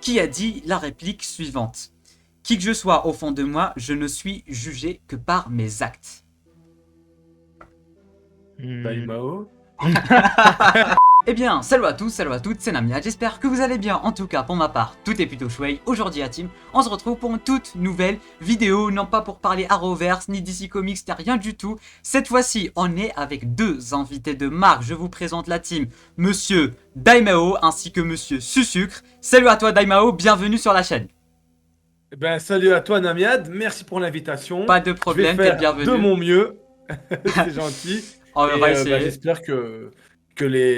qui a dit la réplique suivante. Qui que je sois au fond de moi, je ne suis jugé que par mes actes. Daimao. Eh bien, salut à tous, salut à toutes, c'est Namia, j'espère que vous allez bien. En tout cas, pour ma part, tout est plutôt chouette. Aujourd'hui à Team, on se retrouve pour une toute nouvelle vidéo, non pas pour parler Arrowverse, ni DC Comics, ni rien du tout. Cette fois-ci, on est avec deux invités de marque. Je vous présente la team, Monsieur Daimao ainsi que Monsieur Susucre. Salut à toi Daimao, bienvenue sur la chaîne. Eh ben, salut à toi Namiad, merci pour l'invitation. Pas de problème, Je vais t'es faire bienvenu. de mon mieux, c'est gentil. On va essayer. J'espère que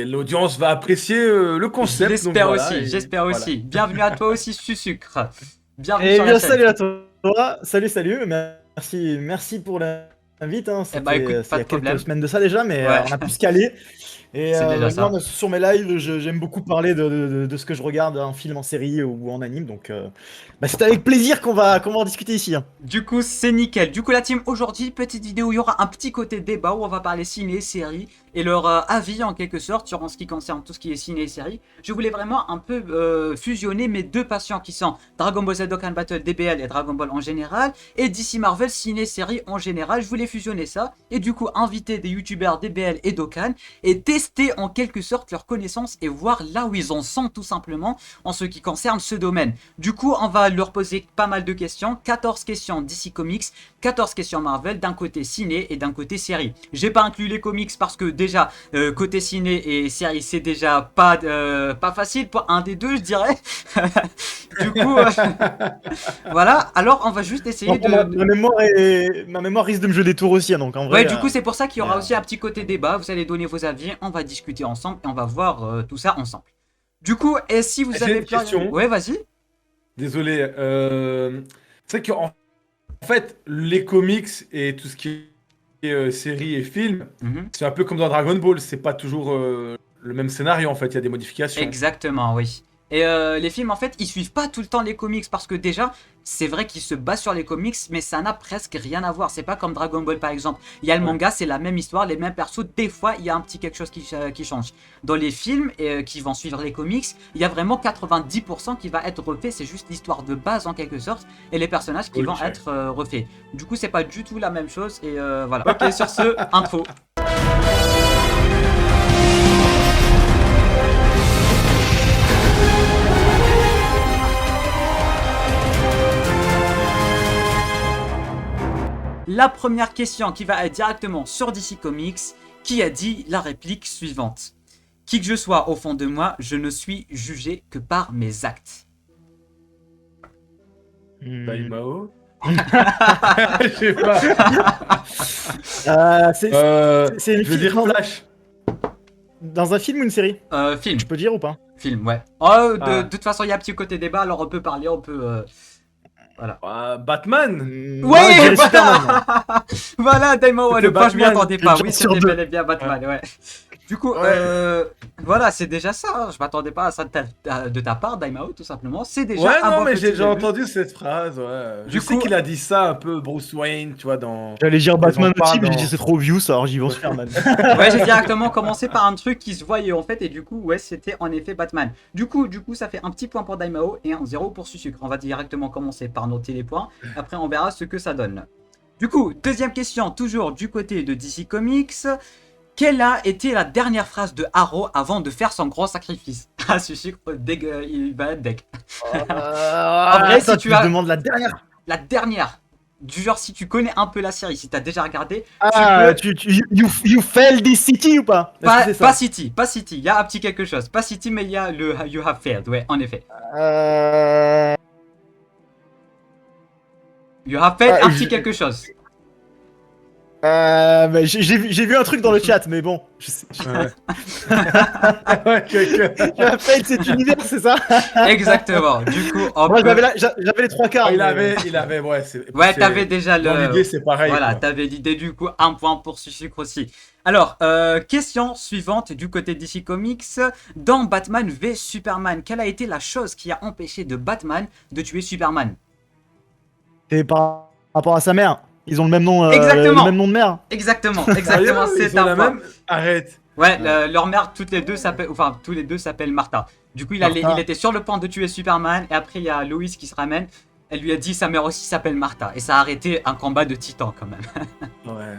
l'audience va apprécier le concept. J'espère donc aussi, j'espère voilà. aussi. Bienvenue à toi aussi Susucre. Bienvenue Eh sur la bien, chaîne. salut à toi. Salut. Merci pour l'invite. Hein. Eh bah, écoute, C'était pas il y de a problème. quelques semaines de ça déjà, mais Ouais. on a pu se caler. Et C'est déjà ça. moi, sur mes lives, j'aime beaucoup parler de ce que je regarde en film, en série ou en anime. Donc, c'est avec plaisir qu'on va en discuter ici. Hein. Du coup, c'est nickel. Du coup, la team, aujourd'hui, petite vidéo, il y aura un petit côté débat où on va parler ciné, série et leur avis en quelque sorte sur en ce qui concerne tout ce qui est ciné et série. Je voulais vraiment un peu fusionner mes deux passions qui sont Dragon Ball Z Dokkan Battle DBL et Dragon Ball en général et DC Marvel ciné série en général. Je voulais fusionner ça et du coup inviter des youtubeurs DBL et Dokkan et tester en quelque sorte leurs connaissances et voir là où ils en sont tout simplement en ce qui concerne ce domaine. Du coup, on va leur poser pas mal de questions, 14 questions DC Comics, 14 questions Marvel, d'un côté ciné et d'un côté série. J'ai pas inclus les comics parce que déjà, côté ciné et série, c'est déjà pas facile pour un des deux, je dirais. Du coup, voilà. Alors, on va juste essayer de... Ma mémoire risque de me jouer des tours aussi. Hein, donc, en vrai, Ouais, du coup, c'est pour ça qu'il y aura aussi un petit côté débat. Vous allez donner vos avis, on va discuter ensemble et on va voir tout ça ensemble. Du coup, et si vous J'ai avez une question. Ouais, vas-y. Désolé. C'est qu'en fait, les comics et tout ce qui est séries et films, c'est un peu comme dans Dragon Ball. C'est pas toujours le même scénario en fait. Il y a des modifications. Exactement, oui. Et les films, en fait, ils suivent pas tout le temps les comics parce que déjà, c'est vrai qu'ils se basent sur les comics, mais ça n'a presque rien à voir. C'est pas comme Dragon Ball par exemple. Il y a le manga, c'est la même histoire, les mêmes persos. Des fois, il y a un petit quelque chose qui change. Dans les films qui vont suivre les comics, il y a vraiment 90% qui va être refait. C'est juste l'histoire de base en quelque sorte et les personnages qui vont être refaits. Du coup, c'est pas du tout la même chose et voilà. Ok, sur ce, intro. La première question qui va être directement sur DC Comics, qui a dit la réplique suivante. Qui que je sois au fond de moi, je ne suis jugé que par mes actes. Daimao. Je sais pas. C'est une Je veux dire Flash. Dans un film ou une série? Film. Je peux dire ou pas? Film, ouais. Oh, de toute façon, il y a un petit côté débat, alors on peut parler, on peut... Voilà. Batman. Ouais, voilà. Voilà, Daimao, le pas, je m'y attendais pas. Oui, sur c'était deux. bel et bien Batman, ouais. Du coup, voilà, c'est déjà ça. Hein. Je m'attendais pas à ça de ta part, Daimao, tout simplement. C'est déjà Ouais, un non, bon mais petit j'ai déjà début. entendu cette phrase, ouais. Du Je sais coup- qu'il a dit ça un peu Bruce Wayne, tu vois, dans... J'allais dire Batman Ils en aussi, mais j'ai parlent dit c'est trop obvious, alors j'y vais en Superman. Ouais, j'ai directement commencé par un truc qui se voyait en fait, et du coup, ouais, c'était en effet Batman. Du coup, ça fait un petit point pour Daimao et un 0 pour Susucre. On va directement commencer par noter les points. Après, on verra ce que ça donne. Du coup, deuxième question, toujours du côté de DC Comics. Quelle a été la dernière phrase de Arrow avant de faire son gros sacrifice? Ah, Susucre, il va être deck. En vrai, si tu me as- demandes la dernière. La dernière. Du genre, si tu connais un peu la série, si t'as déjà regardé, Ah, tu you fail this city ou pas? peux... Est-ce que c'est ça? Pas City, il y a un petit quelque chose. Pas City, mais il y a le You Have Failed, ouais, en effet. You Have Failed, un petit quelque chose. J'ai vu un truc dans le chat, mais bon. Je sais. Ouais, que- You have failed cet univers, c'est ça? Exactement. Du coup, on Moi, peut- j'avais les trois quarts. Il mais- avait, ouais, c'est... Ouais, c'est- t'avais déjà Dans le... l'idée, c'est pareil, Voilà, quoi. t'avais l'idée du coup, un point pour Susucre aussi. Alors, question suivante du côté DC Comics. Dans Batman v Superman, quelle a été la chose qui a empêché de Batman de tuer Superman? C'est par rapport à sa mère. Ils ont le même nom, Exactement. le même nom de mère. Exactement, Sérieux, c'est ils ont un la point. même... Arrête. Ouais, leur mère, tous les deux s'appellent Martha. Du coup, il Martha. était sur le point de tuer Superman. Et après, il y a Lois qui se ramène. Elle lui a dit sa mère aussi s'appelle Martha. Et ça a arrêté un combat de titans quand même. Ouais.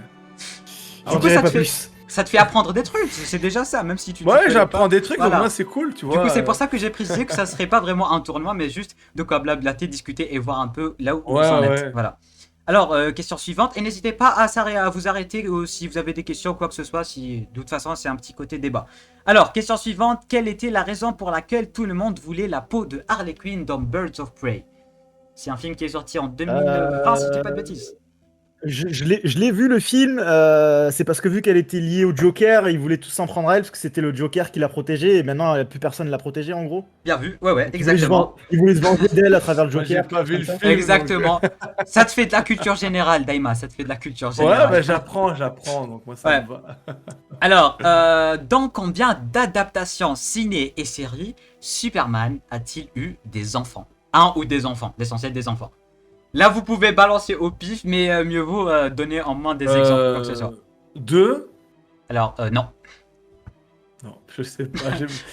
J'en coup, dirais ça pas te fait- plus. Ça te fait apprendre des trucs. C'est déjà ça, même si tu. Ouais, connais j'apprends pas. des trucs, Voilà. donc moi c'est cool, tu Du vois. coup, c'est pour ça que j'ai précisé que ça serait pas vraiment un tournoi, mais juste de quoi blablater, discuter et voir un peu là où vous Ouais, en êtes. ouais. Voilà. Alors, question suivante, et n'hésitez pas à vous arrêter si vous avez des questions ou quoi que ce soit, si de toute façon c'est un petit côté débat. Alors, question suivante, quelle était la raison pour laquelle tout le monde voulait la peau de Harley Quinn dans Birds of Prey? C'est un film qui est sorti en 2020, si je dis pas de bêtises. Je l'ai vu le film, c'est parce que vu qu'elle était liée au Joker, ils voulaient tous s'en prendre à elle parce que c'était le Joker qui l'a protégée et maintenant plus personne l'a protégée en gros. Bien vu, ouais, Ils voulaient exactement. ils voulaient se venger d'elle à travers le Moi, Joker. j'ai pas vu le comme ça. film. Exactement. Ça te fait de la culture générale, Daima, ça te fait de la culture Ouais, générale. bah j'apprends, donc moi ça Ouais. me va. Alors, dans combien d'adaptations ciné et séries Superman a-t-il eu des enfants? Un ou des enfants, l'essentiel des enfants. Là, vous pouvez balancer au pif, mais mieux vaut donner en moins des exemples, quoi que ce soit. 2? Alors, non. Non, je sais pas.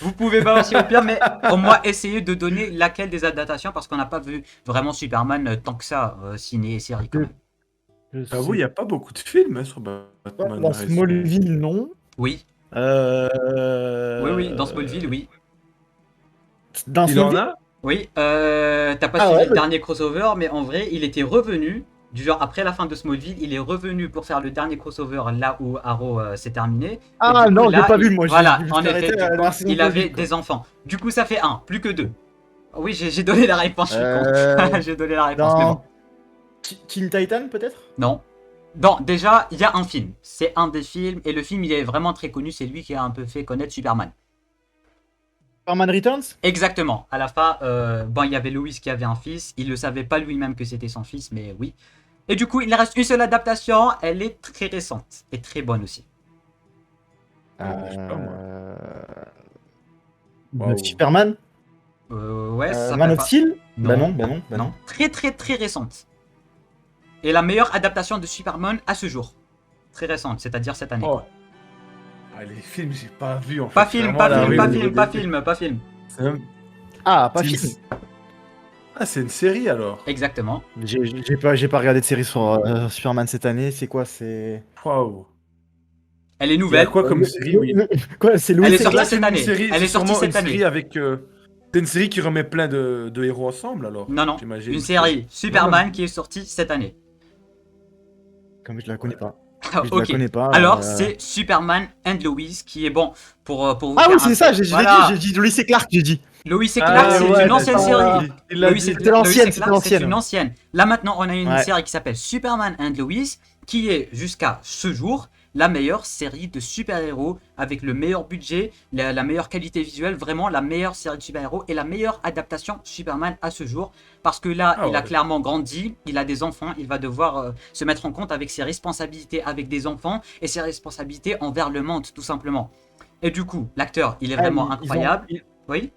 Vous pouvez balancer au pire, mais au moins essayez de donner laquelle des adaptations, parce qu'on n'a pas vu vraiment Superman tant que ça, ciné et série quand même. J'avoue, il n'y a pas beaucoup de films hein, sur Batman. Dans récemment. Smallville, non. Oui, oui, dans Smallville, oui. Dans Il en Smallville, a? Oui, t'as pas Ah suivi ouais, le mais- dernier crossover, mais en vrai, il était revenu, du genre après la fin de Smallville, il est revenu pour faire le dernier crossover là où Arrow s'est terminé. Et Ah du coup, non, j'ai là, pas vu moi. Voilà, je me en suis arrêté effet, à du coup, la saison il avait Smallville, quoi. des enfants. Du coup, ça fait un, plus que deux. Oui, j'ai donné la réponse, je suis con. J'ai donné la réponse, mais bon. Dans Teen Titan peut-être. Non. Bon, déjà, il y a un film. C'est un des films, et le film, il est vraiment très connu, c'est lui qui a un peu fait connaître Superman. Superman Returns. Exactement. À la fin, bon, il y avait Lois qui avait un fils. Il ne le savait pas lui-même que c'était son fils, mais oui. Et du coup, il reste une seule adaptation. Elle est très récente et très bonne aussi. Je sais pas, moi. De Waouh. Superman. Ouais, ça Man s'appelle of pas- Steel. Non. Bah non, bah non, bah Non, non. très très très récente. Et la meilleure adaptation de Superman à ce jour. Très récente, c'est-à-dire cette année. Oh. Ah, les films, j'ai pas vu en fait. Pas film, Vraiment, pas la film, rue, pas au film, début. pas film, pas film. C'est même- Ah, pas c'est film. une- Ah, c'est une série alors. Exactement. J'ai pas regardé de série sur Superman cette année. C'est quoi, c'est Waouh. Elle est Il y a nouvelle. quoi comme série, oui. Quoi, c'est Louis Elle est et sortie Clark cette une année. série, Elle c'est est sortie sûrement cette une année. série avec. C'est une série qui remet plein de héros ensemble alors. Non, non. j'imagine. Une série Superman qui est sortie cette année. Comme je la connais pas. Ah, Je la ok. connais pas. Alors, c'est Superman and Lois qui est bon pour vous Ah faire oui, un c'est peu- ça. Voilà. J'ai dit Louis et Clark. J'ai dit. Lois et Ah, Clark, c'est ouais, une ancienne d'accord. série. Il l'a Lois et dit. C'était Lois et l'ancienne, Clark, c'était l'ancienne. C'est une ancienne. Là maintenant, on a une Ouais. série qui s'appelle Superman and Lois, qui est jusqu'à ce jour la meilleure série de super-héros avec le meilleur budget, la meilleure qualité visuelle, vraiment la meilleure série de super-héros et la meilleure adaptation Superman à ce jour. Parce que là, Ah il a ouais. clairement grandi, il a des enfants, il va devoir se mettre en compte avec ses responsabilités avec des enfants et ses responsabilités envers le monde, tout simplement. Et du coup, l'acteur, il est vraiment incroyable. Oui.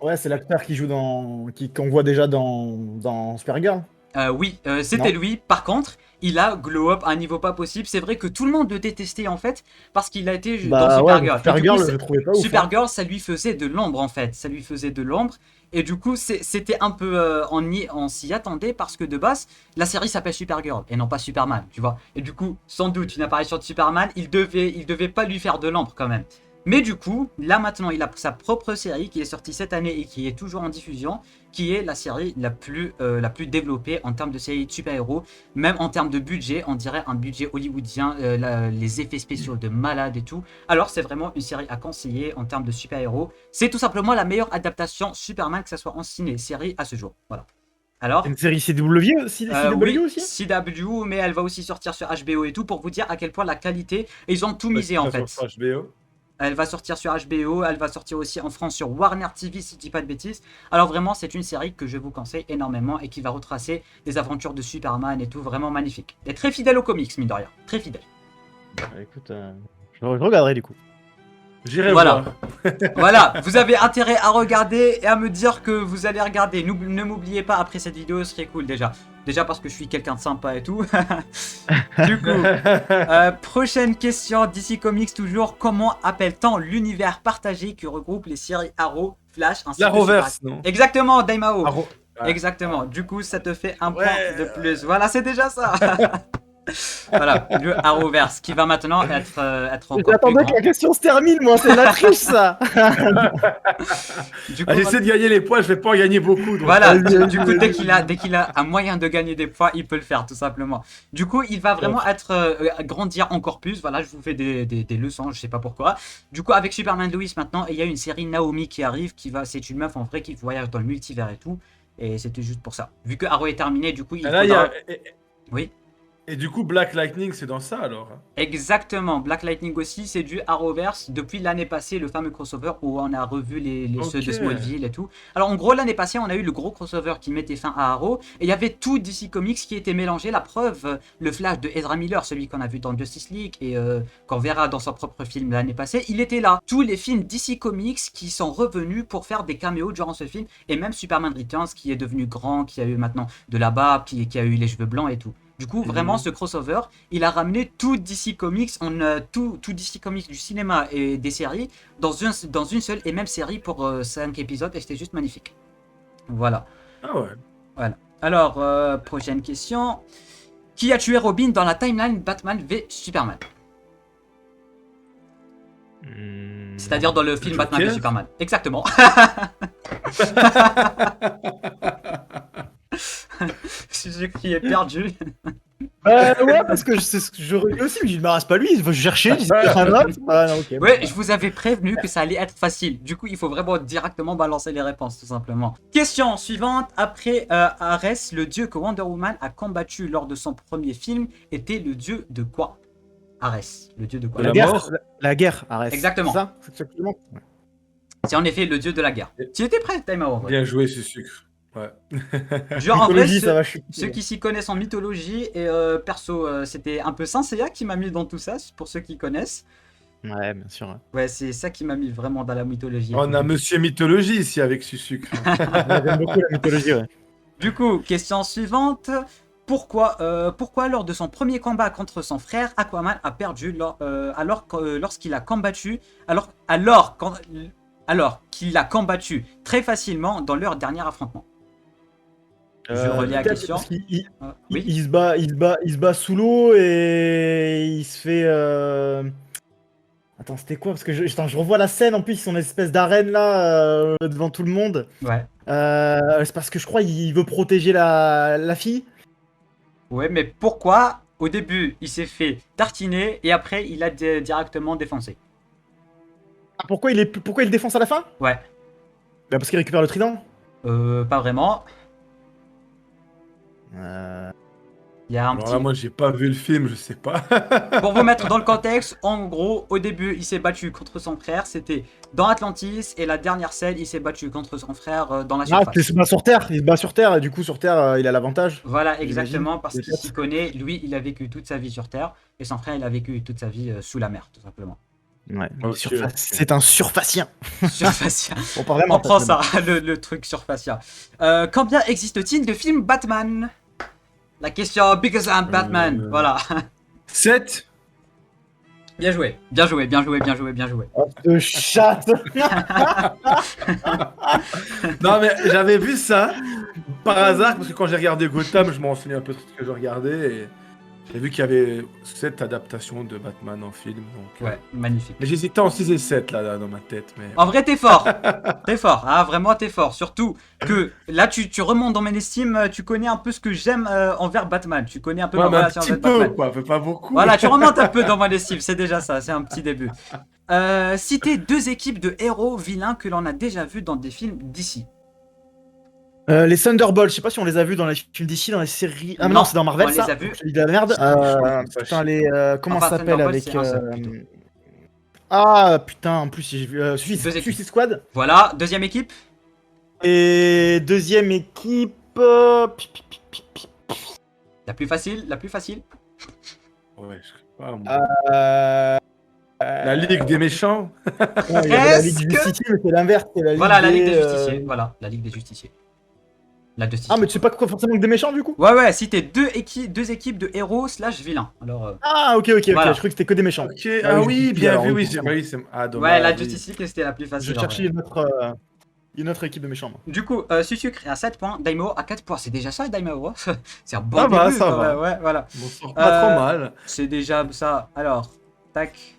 Ouais, c'est l'acteur qui joue qu'on voit déjà dans Supergirl. Oui, c'était Non. lui. Par contre, il a glow up à un niveau pas possible. C'est vrai que tout le monde le détestait en fait parce qu'il a été dans Bah ouais, Supergirl. Et du coup, Supergirl, je le trouvais pas ouf. hein. Supergirl, ça lui faisait de l'ombre en fait. Ça lui faisait de l'ombre. Et du coup, c'était un peu. On s'y attendait parce que de base, la série s'appelle Supergirl et non pas Superman, tu vois. Et du coup, sans doute, une apparition de Superman, il devait pas lui faire de l'ombre quand même. Mais du coup, là maintenant, il a sa propre série qui est sortie cette année et qui est toujours en diffusion, qui est la série la plus développée en termes de série de super-héros, même en termes de budget, on dirait un budget hollywoodien, les effets spéciaux de malade et tout. Alors c'est vraiment une série à conseiller en termes de super-héros. C'est tout simplement la meilleure adaptation Superman, que ce soit en ciné, série à ce jour. Voilà. Alors, Une série CW aussi, oui, aussi. CW, mais elle va aussi sortir sur HBO et tout pour vous dire à quel point la qualité, et ils ont tout misé en fait. Sur HBO. Elle va sortir sur HBO, elle va sortir aussi en France sur Warner TV si je dis pas de bêtises. Alors vraiment c'est une série que je vous conseille énormément et qui va retracer les aventures de Superman et tout, vraiment magnifique. Et très fidèle aux comics mine de rien, très fidèle. Bah, écoute, je regarderai du coup. J'irai Voilà. voir. Voilà, vous avez intérêt à regarder et à me dire que vous allez regarder. Ne m'oubliez pas après cette vidéo, ce serait cool déjà. Déjà parce que je suis quelqu'un de sympa et tout. Du coup, prochaine question, DC Comics toujours. Comment appelle-t-on l'univers partagé qui regroupe les séries Arrow, Flash ainsi La que Reverse, Super- non Exactement, Daimao. Ah, ouais. Exactement. Du coup, ça te fait un point Ouais. de plus. Voilà, c'est déjà ça. Voilà, le Arrowverse qui va maintenant être encore plus J'attendais que grand. la question se termine, moi, c'est de la triche, ça. Du coup, J'essaie de gagner les points, je vais pas en gagner beaucoup. Donc... voilà, Vas-y, du coup, dès qu'il a un moyen de gagner des points, il peut le faire, tout simplement. Du coup, il va vraiment être grandir encore plus. Voilà, je vous fais des leçons, je sais pas pourquoi. Du coup, avec Superman Lois maintenant, il y a une série Naomi qui arrive, c'est une meuf en vrai qui voyage dans le multivers et tout. Et c'était juste pour ça. Vu que Arrow est terminé, du coup, il Et là, faudra... Oui. Et du coup, Black Lightning, c'est dans ça alors. Exactement, Black Lightning aussi, c'est du Arrowverse depuis l'année passée, le fameux crossover où on a revu ceux de Ok. Smallville et tout. Alors en gros, l'année passée, on a eu le gros crossover qui mettait fin à Arrow, et il y avait tout DC Comics qui était mélangé. La preuve, le Flash de Ezra Miller, celui qu'on a vu dans Justice League et qu'on verra dans son propre film l'année passée, il était là. Tous les films DC Comics qui sont revenus pour faire des caméos durant ce film, et même Superman Returns qui est devenu grand, qui a eu maintenant de la barbe, qui a eu les cheveux blancs et tout. Du coup, vraiment, ce crossover, il a ramené tout DC Comics, tout DC Comics du cinéma et des séries dans une seule et même série pour 5 épisodes, et c'était juste magnifique. Voilà. Ah ouais. Voilà. Alors, prochaine question. Qui a tué Robin dans la timeline Batman v Superman? C'est-à-dire dans le film Batman v Superman. Exactement. Je qui est perdu. Ouais, parce que c'est ce que je relis aussi, mais je dis, mais c'est pas lui, je cherchais, je disais, un autre. Ah, non, ok. Ouais, je vous avais prévenu que ça allait être facile. Du coup, il faut vraiment directement balancer les réponses, tout simplement. Question suivante. Après Ares, le dieu que Wonder Woman a combattu lors de son premier film, était le dieu de quoi? Ares, le dieu de quoi? De La la guerre, mort. la guerre, arrête. Exactement. C'est ça? C'est exactement. Ouais. C'est en effet le dieu de la guerre. Tu étais prêt, Time Out? Bien joué, ce sucre. Ouais. Genre, en vrai, Mythologie, ça va chuter. ceux qui s'y connaissent en mythologie, et perso, c'était un peu Saint Seiya qui m'a mis dans tout ça, pour ceux qui connaissent. Ouais, bien sûr. Ouais, c'est ça qui m'a mis vraiment dans la mythologie. On a Monsieur Mythologie ici avec ce sucre. J'aime beaucoup la mythologie, ouais. Du coup, question suivante. Pourquoi lors de son premier combat contre son frère, Aquaman a perdu lorsqu'il a combattu alors qu'il l'a combattu très facilement dans leur dernier affrontement? Je relis la question. Parce qu'il Oui. il se bat sous l'eau et il se fait. Attends, c'était quoi? Parce que je revois la scène en plus, ils sont une espèce d'arène là devant tout le monde. Ouais. C'est parce que je crois qu'il veut protéger la fille. Ouais, mais pourquoi au début il s'est fait tartiner et après il a directement défoncé? Ah, pourquoi il défonce à la fin? Ouais. Bah parce qu'il récupère le trident. Pas vraiment. Il y a un Alors petit... là, moi, j'ai pas vu le film, je sais pas. Pour vous mettre dans le contexte, en gros, au début, il s'est battu contre son frère, c'était dans Atlantis, et la dernière scène, il s'est battu contre son frère dans la Ah, surface. il se bat sur Terre, et du coup sur Terre, il a l'avantage. Voilà, exactement, parce qu'il Peut-être. s'y connaît. Lui, il a vécu toute sa vie sur Terre, et son frère, il a vécu toute sa vie sous la mer, tout simplement. Ouais, Ok, surface. ok. C'est un surfacien. Surfacia. On parle vraiment. On prend ça, le truc surfacia. Combien existe-t-il de films Batman? La question Because I'm Batman, voilà. 7. Bien joué, bien joué, bien joué, bien joué, bien joué. Oh, ce chat. Non, mais j'avais vu ça par hasard, parce que quand j'ai regardé Gotham, je m'en souviens un peu de ce que je regardais. Et j'ai vu qu'il y avait 7 adaptations de Batman en film. Donc, Ouais, magnifique. Mais j'hésitais en 6 et 7 là, dans ma tête. Mais... En vrai, t'es fort. T'es fort, hein, vraiment, t'es fort. Surtout que là, tu remontes dans mes estimes, tu connais un peu ce que j'aime envers Batman. Tu connais un peu Ouais, ma mais un relation petit avec peu, Batman. quoi, pas beaucoup. Voilà, tu remontes un peu dans mon estime, c'est déjà ça, c'est un petit début. Citez 2 équipes de héros vilains que l'on a déjà vus dans des films d'ici. Les Thunderbolts, je sais pas si on les a vus dans les films d'ici, dans les séries. Ah, mais Non, non, c'est dans Marvel on ça. les a vus. Je dis de la merde. Putain, comment Enfin, ça s'appelle Thunderbolts, avec. c'est un seul, plutôt. Ah putain, en plus j'ai vu Deux Suicide équipes. Squad. Voilà, deuxième équipe. Et deuxième équipe. La plus facile, la plus facile. Ouais, je sais pas. moi. Euh... La Ligue des méchants. Non, il y avait la Ligue des Justiciers, mais c'est l'inverse. C'est la Ligue Voilà, la Ligue des des, Justiciers. Voilà, la Ligue des Justiciers. La Justice. Ah, mais tu sais pas quoi forcément que des méchants du coup? Ouais, citez 2 équipes de héros / vilains. Alors, Ah, ok, Voilà. je croyais que c'était que des méchants. Ok, Ah ah oui, oui, Justice, bien alors, vu, oui, oui, c'est... forcément. Ah, dommage, ouais, la oui. Justice League, c'était la plus facile. Je en cherchais vrai. une autre. Une autre équipe de méchants. Moi. Du coup, Sucre est à 7 points, Daimao à 4 points. C'est déjà ça, Daimao. Hein. C'est un bon Ça va, début. ça quand va. même. Ouais, voilà. On sort pas trop mal. C'est déjà ça. Alors, tac.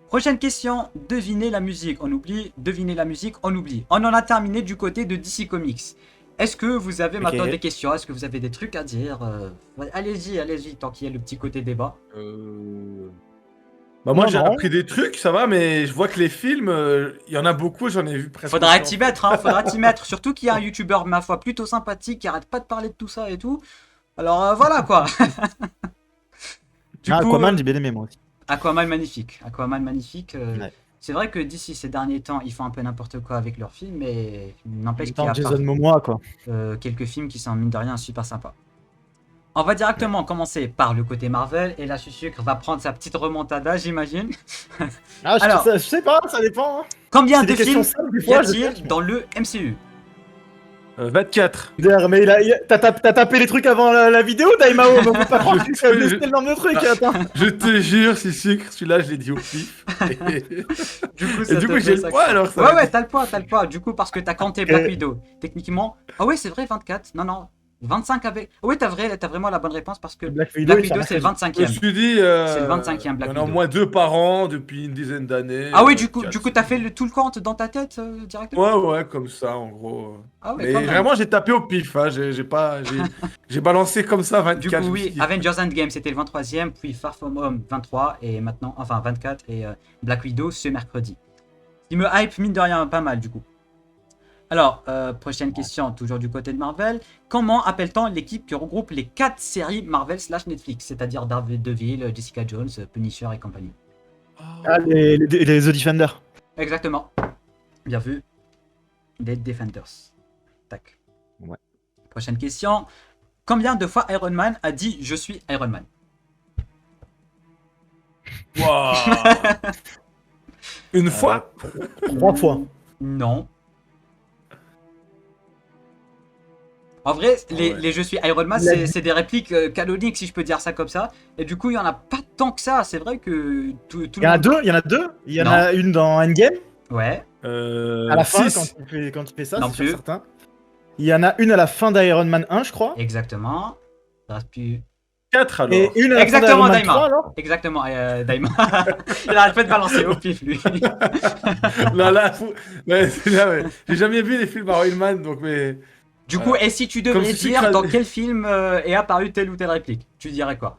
Prochaine question. Devinez la musique. On oublie. Devinez la musique. On oublie. On en a terminé du côté de DC Comics. Est-ce que vous avez maintenant des questions? Est-ce que vous avez des trucs à dire? Allez-y, tant qu'il y a le petit côté débat. Bah moi Non, j'ai non. appris des trucs, ça va, mais je vois que les films, il y en a beaucoup, j'en ai vu presque. Faudra autant. t'y mettre, hein, faudra t'y mettre. Surtout qu'il y a un youtubeur, ma foi, plutôt sympathique, qui arrête pas de parler de tout ça et tout. Alors voilà quoi. Du coup, Aquaman, j'ai bien aimé moi aussi. Aquaman magnifique. Aquaman magnifique. Ouais. C'est vrai que d'ici ces derniers temps, ils font un peu n'importe quoi avec leurs films, mais n'empêche qu'il y Dans a Jason Momoa, quoi. quelques films qui sont mine de rien super sympas. On va directement commencer par le côté Marvel et la Sucre va prendre sa petite remontada, j'imagine. Ah, Alors. je sais pas, ça dépend. Hein. Combien C'est de des questions films simples, des y fois, je a-t-il cherche. dans le MCU? 24. Mais t'as tapé les trucs avant la vidéo, Daimao. On peut pas croire que tu as listé le nombre de trucs. Attends. Je te jure, c'est sucre, celui-là je l'ai dit au pif. Du coup, Et du coup j'ai le poids alors ça. Ouais, t'as le poids. Du coup, parce que t'as compté Black Widow. Techniquement. Ah ouais, c'est vrai, 24. Non. 25 avec. Oui, t'as vraiment la bonne réponse parce que Black Widow, c'est le Je me 25e. suis dit, C'est le 25e Black il y en a au Widow. moins 2 par an depuis une dizaine d'années. Ah oui, du coup, quatre. t'as fait tout le compte dans ta tête directement? Ouais, comme ça en gros. Ah ouais, Mais quand même. vraiment j'ai tapé au pif, hein. J'ai balancé comme ça 24. Du coup, je me oui, suis dit- Avengers Endgame c'était le 23e, puis Far From Home 23, et maintenant, enfin 24, et Black Widow ce mercredi. Il me hype, mine de rien, pas mal du coup. Alors, prochaine question, toujours du côté de Marvel. Comment appelle-t-on l'équipe qui regroupe les 4 séries Marvel / Netflix, c'est-à-dire Daredevil, Jessica Jones, Punisher et compagnie? Ah, les The Defenders. Exactement. Bien vu. Les Defenders. Tac. Ouais. Prochaine question. Combien de fois Iron Man a dit « Je suis Iron Man » Waouh. Une fois 3 fois. Non. En vrai, ouais. les Je suis Iron Man, c'est des répliques canoniques, si je peux dire ça comme ça. Et du coup, il n'y en a pas tant que ça. C'est vrai que tout Il le y en a monde... deux. Il y en a deux. Il y en Non. a une dans Endgame. Ouais, À la fin, six. quand il fait ça, Non c'est plus. certain. Il y en a une à la fin d'Iron Man 1, je crois. exactement. Il reste plus... 4 alors. Et une à la Exactement, fin d'Iron Man Daima. 3, alors. Exactement, Daima. Il arrête pas de balancer au pif, lui. Là, ouais, ouais. J'ai jamais vu les films Iron Man, donc mais. Du coup, et si tu devais Comme si dire tu dans cra- quel film est apparue telle ou telle réplique, tu dirais quoi?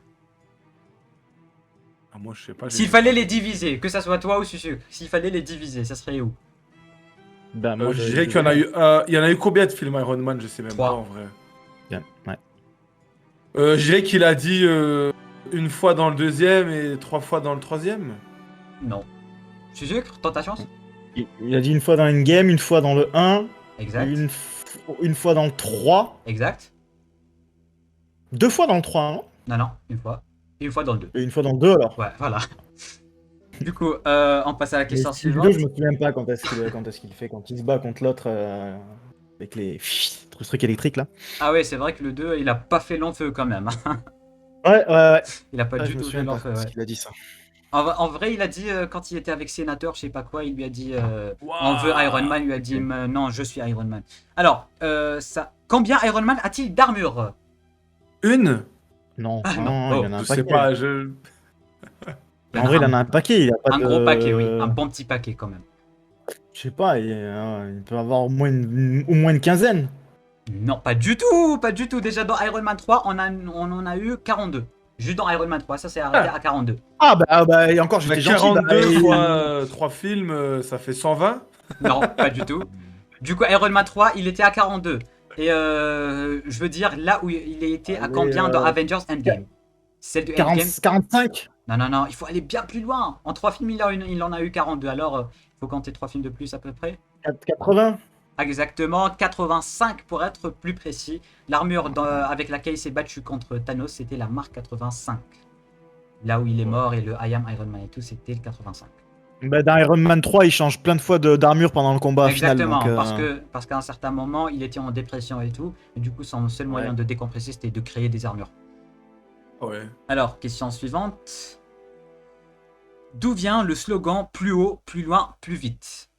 Ah, moi, je sais pas. S'il fallait les diviser, que ça soit toi ou Susu, s'il fallait les diviser, ça serait où? Ben, moi, je dirais qu'il y en a eu. Il y en a eu combien de films Iron Man? Je sais même 3. pas en vrai. Bien, ouais. Je dirais qu'il a dit une fois dans le deuxième et 3 fois dans le troisième. Non. Susu, tente ta chance? Il a dit une fois dans Endgame, une fois dans le 1, Exact. une fois dans le 3, Exact. 2 fois dans le 3, hein, Non, une fois. Et une fois dans le 2. et une fois dans le 2 alors. Ouais, voilà. Du coup, on passe à la Mais question si le suivante. 2, je me souviens pas quand est-ce qu'il fait, quand il se bat contre l'autre avec les trucs électriques là. Ah ouais, c'est vrai que le 2, il a pas fait long feu quand même. Ouais. Il a pas Ah, du je me tout fait souviens long pas feu, parce ouais. qu'il a dit ça. En vrai, il a dit, quand il était avec Sénateur, je sais pas quoi, il lui a dit Waouh. on veut Iron Man, il lui a dit non, je suis Iron Man. Alors, combien Iron Man a-t-il d'armure? Une? Non, Ah, non. non, il y en a un Je sais paquet. pas. Je. En vrai, il en a un paquet. Il a pas un de... gros paquet, oui. Un bon petit paquet quand même. Je sais pas, il peut avoir au moins une quinzaine. Non, pas du tout, pas du tout. Déjà dans Iron Man 3, on en a eu 42. Juste dans Iron Man 3, ça s'est arrêté à 42. Ah bah et encore, j'étais gentil. 42 fois 3 films, ça fait 120. Non, pas du tout. Du coup, Iron Man 3, il était à 42. Et je veux dire, là où il était à Allez, combien dans Avengers Endgame? Celle de 40, Endgame? 45. Non, il faut aller bien plus loin. En 3 films, il en a eu 42. Alors, il faut compter 3 films de plus à peu près. 80. Exactement, 85 pour être plus précis. L'armure avec laquelle il s'est battu contre Thanos, c'était la marque 85. Là où il est mort et le I am Iron Man et tout, c'était le 85. Bah, dans Iron Man 3, il change plein de fois d'armure pendant le combat Exactement, final. Donc, parce qu'à un certain moment, il était en dépression et tout. Et du coup, son seul moyen de décompresser, c'était de créer des armures. Ouais. Alors, question suivante. D'où vient le slogan plus haut, plus loin, plus vite?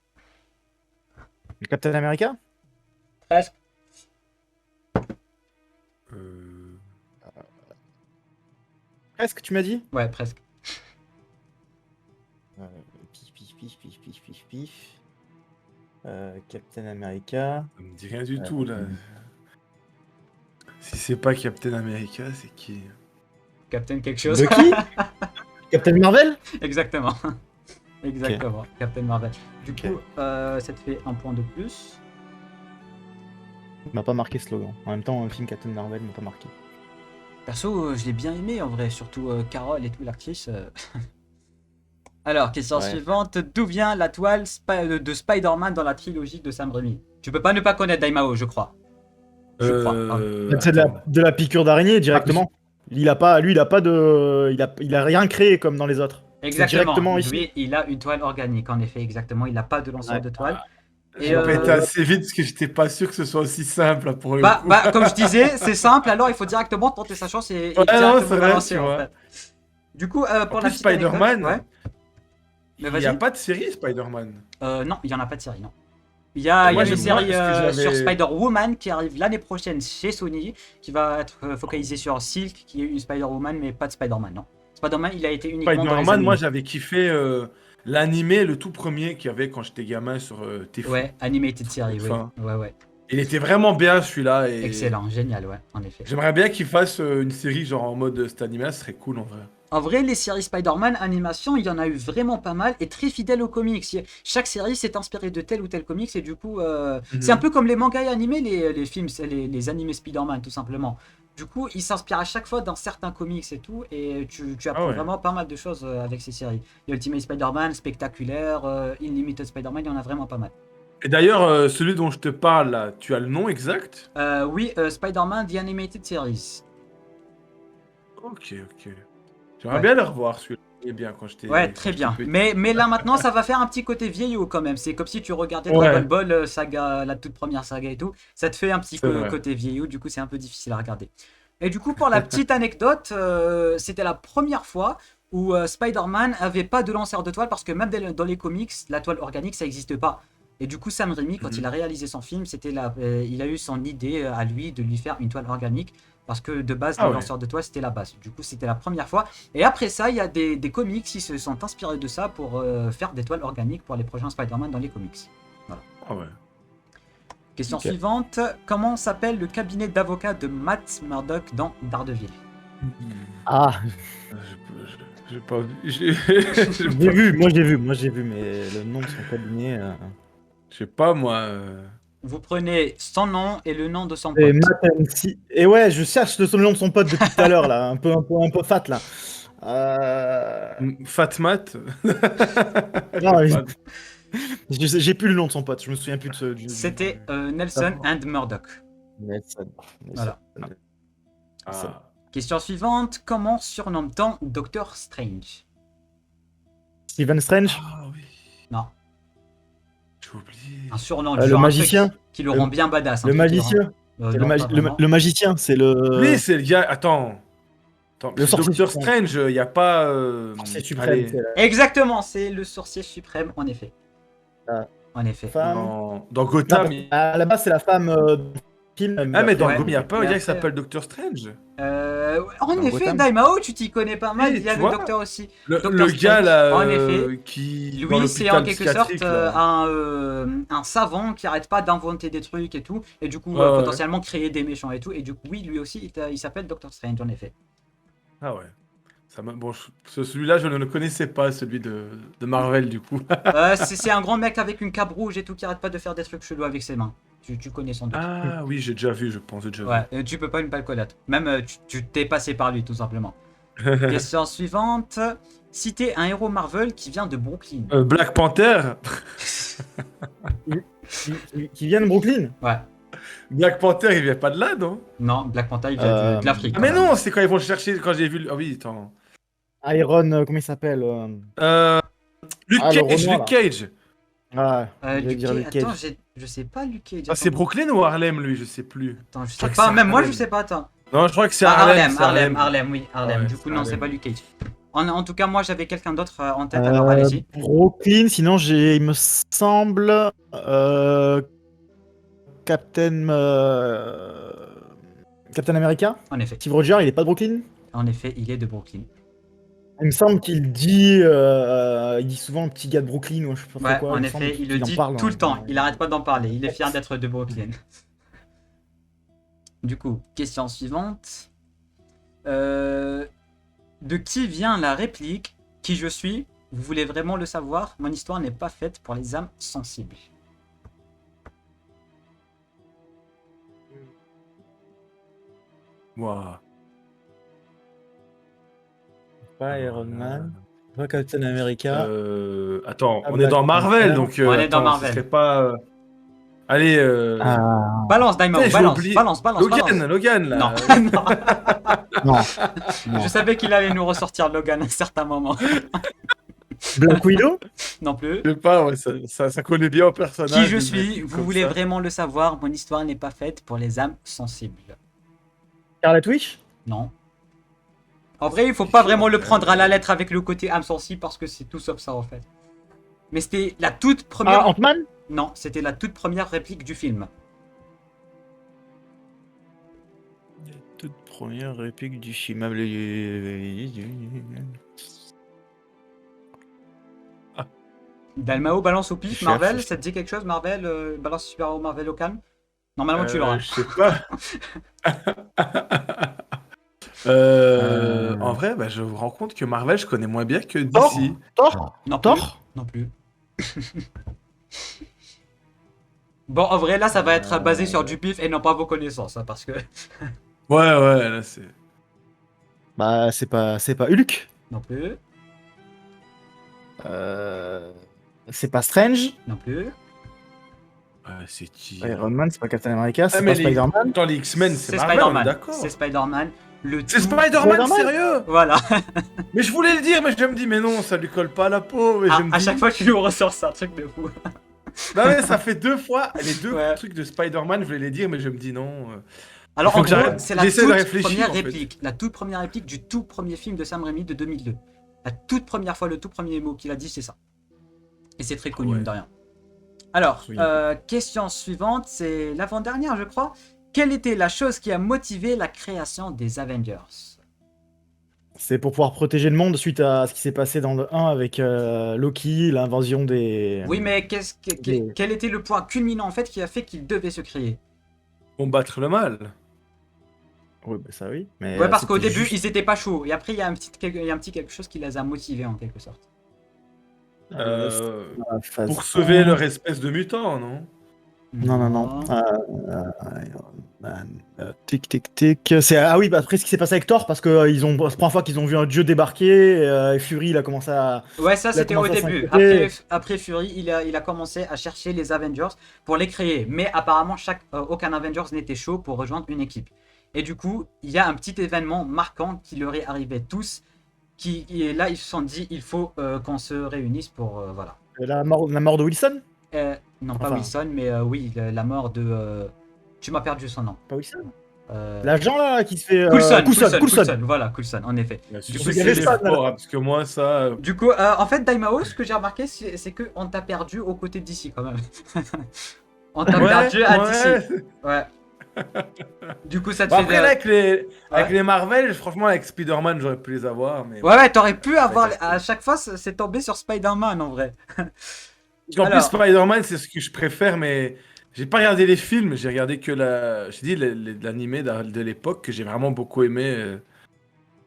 Captain America? Presque. Presque, tu m'as dit? Ouais, presque. Pif, pif, pif, pif, pif, pif, pif. Captain America. Ça me dit rien du tout, là. Si c'est pas Captain America, c'est qui? Captain quelque chose. Bucky? Captain Marvel? Exactement. Exactement. Captain Marvel. Du coup, ça te fait un point de plus. Il m'a pas marqué ce slogan. En même temps, un film Captain Marvel m'a pas marqué. Perso, je l'ai bien aimé en vrai, surtout Carol et tout, l'actrice. Alors, question suivante. D'où vient la toile de Spider-Man dans la trilogie de Sam Raimi? Tu peux pas ne pas connaître Daimao, je crois. Je crois. C'est de la piqûre d'araignée directement. Il a pas de. Il a rien créé comme dans les autres. Exactement. Directement ici. Lui, il a une toile organique, en effet, exactement. Il n'a pas de lanceur de toile. J'ai pété assez vite parce que j'étais pas sûr que ce soit aussi simple là, pour le coup. Comme je disais, c'est simple, alors il faut directement tenter sa chance et directement lancer en fait. Du coup, pour la Spider-Man, il n'y a pas de série Spider-Man. Non, il n'y en a pas de série, non. Il y a une série sur Spider-Woman qui arrive l'année prochaine chez Sony, qui va être focalisée sur Silk, qui est une Spider-Woman, mais pas de Spider-Man, non. Spider-Man, il a été uniquement dans les Spider-Man, moi animés. j'avais kiffé l'animé, le tout premier qu'il y avait quand j'étais gamin sur TF1. Ouais, animated série, oui. Ouais. Il était vraiment bien celui-là. Et... Excellent, génial, ouais, en effet. J'aimerais bien qu'il fasse une série genre en mode cet animé, ça serait cool en vrai. En vrai, les séries Spider-Man animation, il y en a eu vraiment pas mal et très fidèles aux comics. Chaque série s'est inspirée de tel ou tel comics et du coup, c'est un peu comme les mangas et animés, les films, les animés Spider-Man tout simplement. Du coup, ils s'inspirent à chaque fois d'un certain comics et tout, et tu apprends vraiment pas mal de choses avec ces séries. Il y a Ultimate Spider-Man, Spectaculaire, Unlimited Spider-Man, il y en a vraiment pas mal. Et d'ailleurs, celui dont je te parle là, tu as le nom exact? Oui, Spider-Man The Animated Series. Ok. J'aimerais bien le revoir celui-là. Il est bien quand j'étais. Ouais, très bien. Mais là maintenant, ça va faire un petit côté vieillot quand même. C'est comme si tu regardais Dragon Ball saga, la toute première saga et tout. Ça te fait un petit côté vieillot. Du coup, c'est un peu difficile à regarder. Et du coup, pour la petite anecdote, c'était la première fois où Spider-Man avait pas de lanceur de toile parce que même dans les comics, la toile organique, ça n'existe pas. Et du coup, Sam Raimi, quand il a réalisé son film, il a eu son idée à lui de lui faire une toile organique. Parce que de base, le lanceur de toile, c'était la base. Du coup, c'était la première fois. Et après ça, il y a des comics qui se sont inspirés de ça pour faire des toiles organiques pour les prochains Spider-Man dans les comics. Voilà. Question suivante. Comment s'appelle le cabinet d'avocats de Matt Murdock dans Daredevil? J'ai pas vu. Moi j'ai vu, mais le nom de son cabinet. Je sais pas moi. Vous prenez son nom et le nom de son pote. Et ouais, je cherche le nom de son pote depuis tout à l'heure là, un peu fat là. Fatmat. Non, j'ai plus le nom de son pote, je me souviens plus de ce. C'était Nelson and Murdock. Nelson. Voilà. Question suivante. Comment surnomme-t-on Doctor Strange? Stephen Strange? Oui. Non. J'ai oublié. Un surnom. Le magicien. Qui le rend bien badass. Le magicien. Le magicien, c'est le. Oui, c'est le gars. Attends, le sorcier Doctor Strange, il n'y a pas. Sorcier suprême. Exactement, c'est le sorcier suprême, en effet. En effet. Dans Gotham. À la base, c'est la femme. Mais dans Gotham, il n'y a pas un gars qui s'appelle Doctor Strange. En effet, Daimao, tu t'y connais pas mal. Il y a le docteur aussi. Le gars là. En effet. Qui. Lui, c'est en quelque sorte un savant qui arrête pas d'inventer des trucs et tout. Et du coup, potentiellement créer des méchants et tout. Et du coup, oui, lui aussi, il s'appelle Doctor Strange, en effet. Ah ouais. Bon, celui-là, je ne le connaissais pas, celui de Marvel, du coup. C'est un grand mec avec une cape rouge et tout qui arrête pas de faire des trucs chelous avec ses mains. Tu connais sans doute. Ah oui, j'ai déjà vu, je pense. Ouais, tu peux pas ne pas le connaître. Même, tu t'es passé par lui, tout simplement. Question suivante. Citez un héros Marvel qui vient de Brooklyn. Black Panther. Qui vient de Brooklyn? Ouais. Black Panther, il vient pas de là, non? Non, Black Panther, il vient de l'Afrique. Ah mais non, c'est quand ils vont chercher, quand j'ai vu... Ah oui, attends. Iron, comment il s'appelle Luke Cage. Luke Cage. Attends, je sais pas Luke Cage. C'est Brooklyn ou Harlem, lui? Je sais plus. Attends, je sais pas. Même moi, je sais pas. Attends. Non, je crois que c'est Harlem, oui, Harlem. Ouais, du coup, non, c'est pas Luke Cage. En tout cas, moi, j'avais quelqu'un d'autre en tête, alors allez-y. Brooklyn, sinon il me semble Captain Captain America. En effet, Steve Rogers, il est pas de Brooklyn? il est de Brooklyn. Il me semble qu'il dit souvent le petit gars de Brooklyn ou je sais pas trop Ouais, quoi. en Il me effet, semble il le qu'il en dit parle tout le temps. Il arrête pas d'en parler. Il est fier d'être de Brooklyn. Du coup, question suivante. De qui vient la réplique « Qui je suis ?» Vous voulez vraiment le savoir? Mon histoire n'est pas faite pour les âmes sensibles. Moi. Pas Iron Man, pas Captain America. Attends, Ah, on est dans Black Marvel, Panther. donc On est dans attends, Marvel. ce serait pas. Allez, Balance, Daimao, putain, j'ai balance, oublié. balance, balance, Logan, balance. Logan, là. Non, non. Non. Je savais qu'il allait nous ressortir Logan à un certain moment. Black Widow. Non plus. Je sais pas, ouais, ça connaît bien au personnage. Qui je une suis? réplique Vous comme voulez ça. vraiment le savoir? Mon histoire n'est pas faite pour les âmes sensibles. Scarlet Witch. Non. En vrai, il faut pas vraiment le prendre à la lettre avec le côté âme sensible parce que c'est tout sauf ça en fait. Mais c'était la toute première. Ah, Ant-Man. Non, c'était la toute première réplique du film. Toute première réplique du film. Dalmao balance au pif. Je Marvel, cherche. ça te dit quelque chose? Marvel, balance super-héros Marvel au calme. Normalement, tu l'auras. Je sais pas. En vrai, bah, je me rends compte que Marvel, je connais moins bien que Thor. DC. Thor. Non plus. Thor. Non plus. Bon, en vrai, là, ça va être basé sur du pif et non pas vos connaissances, hein, parce que... Ouais, là, c'est. Bah c'est pas Hulk. Non plus. C'est pas Strange. Non plus. C'est qui Iron Man, c'est pas Captain America, c'est mais pas Spider-Man. Attends, les X-Men, c'est Marvel, Spider-Man. d'accord. C'est Spider-Man. C'est tout- Spider-Man, Spider-Man sérieux? Voilà. Mais je voulais le dire, mais je me dis, mais non, ça lui colle pas à la peau. Et je me À dis, chaque fois que tu nous ressors, c'est un truc de fou. non, mais ça fait 2 fois. Les 2 Ouais. trucs de Spider-Man, je voulais les dire, mais je me dis non. Alors, Faut en que gros, j'arrête. c'est la J'essaie de toute réfléchir, première en fait. réplique. La toute première réplique du tout premier film de Sam Raimi de 2002. La toute première fois, le tout premier mot qu'il a dit, c'est ça. Et c'est très connu, Ouais. mine de rien. Alors, Oui. question suivante, c'est l'avant-dernière, je crois. Quelle était la chose qui a motivé la création des Avengers? C'est pour pouvoir protéger le monde suite à ce qui s'est passé dans le 1 avec Loki, l'invasion des. Oui, mais des- quel était le point culminant, en fait, qui a fait qu'il devait se créer? Combattre le mal. Ouais, bah ça oui. Mais Ouais, parce qu'au c'était début, juste- ils étaient pas chauds. Et après, il y a un petit quelque chose qui les a motivés, en quelque sorte. la phase Pour sauver 1. leur espèce de mutant, non? Non. Iron Man, tic tic tic. Ah oui, bah après ce qui s'est passé avec Thor, parce que c'est la première fois qu'ils ont vu un dieu débarquer, et Fury il a commencé à. Ouais, ça Il a c'était au commencé à début. s'inquiéter. Après Fury, il a commencé à chercher les Avengers pour les créer. Mais apparemment, aucun Avengers n'était chaud pour rejoindre une équipe. Et du coup, il y a un petit événement marquant qui leur est arrivé tous. Et là, ils se sont dit, il faut qu'on se réunisse pour... voilà. La mort de Wilson. Non, pas Enfin. Wilson, mais oui, la mort de... Tu m'as perdu son nom. Pas Wilson. Euh, L'agent là qui se fait. Coulson. Voilà, Coulson, en effet. Bien sûr, Du coup, c'est il y avait les ça, forts, hein, parce que moi, ça. Du coup, en fait, Daimao, ce que j'ai remarqué, c'est qu'on t'a perdu aux côtés d'ici quand même. On t'a perdu à DC. Ouais. Du coup, ça te Bon, fait. après, là, avec Ouais. les Marvel, franchement, avec Spider-Man, j'aurais pu les avoir. Mais... Ouais, t'aurais pu avoir. casse-tête. À chaque fois, c'est tombé sur Spider-Man en vrai. En plus, Alors. Spider-Man, c'est ce que je préfère, mais j'ai pas regardé les films, j'ai regardé que l'animé de l'époque que j'ai vraiment beaucoup aimé.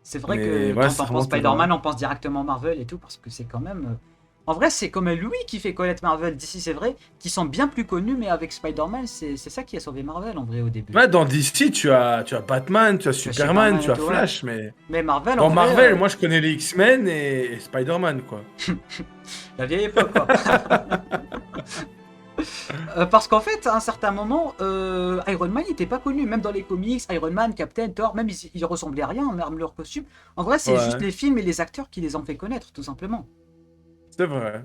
C'est vrai Mais que ouais, quand ça on pense remonte Spider-Man, loin. on pense directement Marvel et tout, parce que c'est quand même. En vrai, c'est comme lui qui fait connaître Marvel. D'ici, c'est vrai, qui sont bien plus connus, mais avec Spider-Man, c'est ça qui a sauvé Marvel en vrai au début. Ouais, dans DC, tu as Batman, tu as Superman, Superman tu as et tout, Flash, mais Mais Marvel, dans en vrai, Marvel, moi je connais les X-Men et Spider-Man, quoi. la vieille époque, quoi. Parce qu'en fait, à un certain moment, Iron Man n'était pas connu, même dans les comics, Iron Man, Captain, Thor, même ils ressemblaient à rien, même leur costume. En vrai, c'est Ouais. juste les films et les acteurs qui les ont fait connaître, tout simplement. C'est vrai.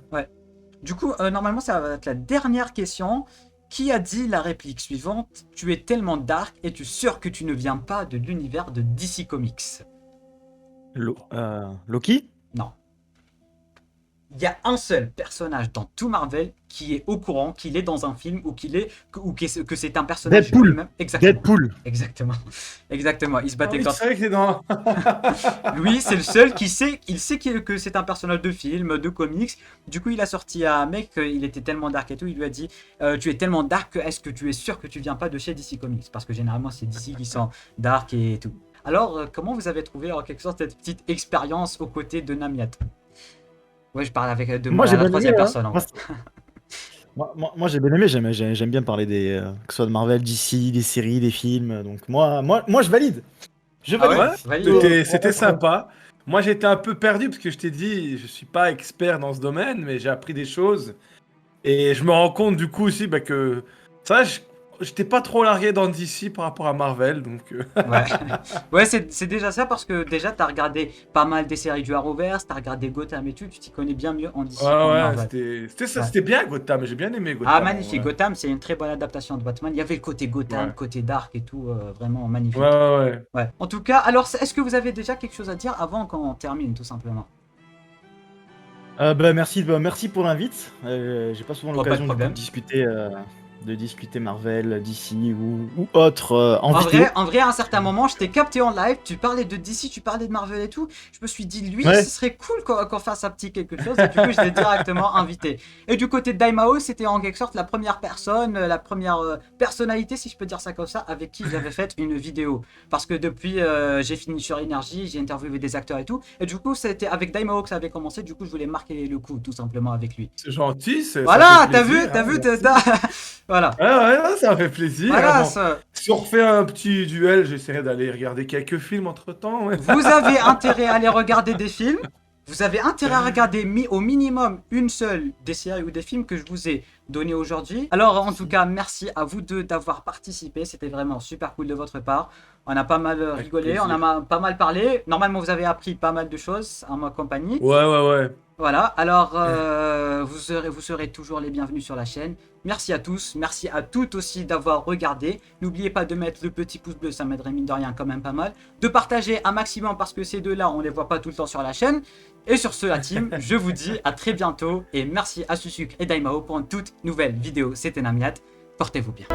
Du coup, normalement, ça va être la dernière question. Qui a dit la réplique suivante? Tu es tellement dark et tu es sûr que tu ne viens pas de l'univers de DC Comics. Loki. Non. Il y a un seul personnage dans tout Marvel qui est au courant qu'il est dans un film ou que c'est un personnage Deadpool. lui-même. Exactement. Deadpool. Exactement. Il se battait oui, quand. c'est vrai que c'est dans. Lui, c'est le seul qui sait. Il sait que c'est un personnage de film, de comics. Du coup, il a sorti à un mec. Il était tellement dark et tout. Il lui a dit, tu es tellement dark. Est-ce que tu es sûr que tu viens pas de chez DC Comics? Parce que généralement, c'est DC qui sont dark et tout. Alors, comment vous avez trouvé en quelque sorte cette petite expérience aux côtés de Namiat? Ouais, je parle avec de Moi, moi j'ai à la bien troisième aimé, hein. personne. En fait. Moi, j'ai bien aimé, j'aime bien parler que ce soit de Marvel, DC, des séries, des films. Donc moi, je valide. Je Ah ouais, valide. Ouais, validé. c'était sympa. Moi, j'étais un peu perdu parce que je t'ai dit, je suis pas expert dans ce domaine, mais j'ai appris des choses. Et je me rends compte du coup aussi que ça, j'étais pas trop largué dans DC par rapport à Marvel, donc. Ouais, ouais c'est déjà ça parce que déjà t'as regardé pas mal des séries du Arrowverse, t'as regardé Gotham et tout, tu t'y connais bien mieux en DC Ouais, qu'en ouais, Marvel. c'était ça, Ouais. c'était bien Gotham, j'ai bien aimé Gotham. Ah, magnifique, Ouais, Gotham c'est une très bonne adaptation de Batman. Il y avait le côté Gotham, ouais, côté dark et tout, vraiment ouais, magnifique. ouais, ouais. Ouais. En tout cas, alors est-ce que vous avez déjà quelque chose à dire avant qu'on termine tout simplement? Merci pour l'invite. J'ai pas souvent Oh, pas de l'occasion problème. de discuter Marvel, DC ou autre en En vidéo. vrai, à un certain moment, je t'ai capté en live, tu parlais de DC, tu parlais de Marvel et tout. Je me suis dit, lui, Ouais. ce serait cool qu'on fasse un petit quelque chose. Et du coup, je l'ai directement invité. Et du côté de Daimao, c'était en quelque sorte la première personne, la première personnalité, si je peux dire ça comme ça, avec qui j'avais fait une vidéo. Parce que depuis, j'ai fini sur Énergie, j'ai interviewé des acteurs et tout. Et du coup, c'était avec Daimao que ça avait commencé. Du coup, je voulais marquer le coup, tout simplement, avec lui. C'est gentil, ça Voilà, fait t'as vu, plaisir, t'as hein, vu, merci. voilà. Ouais, ouais, non, ça fait plaisir. Voilà, Bon, si on refait un petit duel, j'essaierai d'aller regarder quelques films entre temps. Ouais. Vous avez intérêt à aller regarder des films. Vous avez intérêt à regarder au minimum une seule des séries ou des films que je vous ai donné aujourd'hui. Alors en tout cas, merci à vous deux d'avoir participé. C'était vraiment super cool de votre part. On a pas mal Avec rigolé, on plaisir. a pas mal parlé. Normalement, vous avez appris pas mal de choses en ma compagnie. Ouais, ouais, ouais. Voilà, alors vous serez toujours les bienvenus sur la chaîne. Merci à tous, merci à toutes aussi d'avoir regardé. N'oubliez pas de mettre le petit pouce bleu, ça m'aiderait mine de rien quand même pas mal. De partager un maximum parce que ces deux-là, on les voit pas tout le temps sur la chaîne. Et sur ce, la team, je vous dis à très bientôt. Et merci à Susuk et Daimao pour une toute nouvelle vidéo. C'était Namiat, portez-vous bien.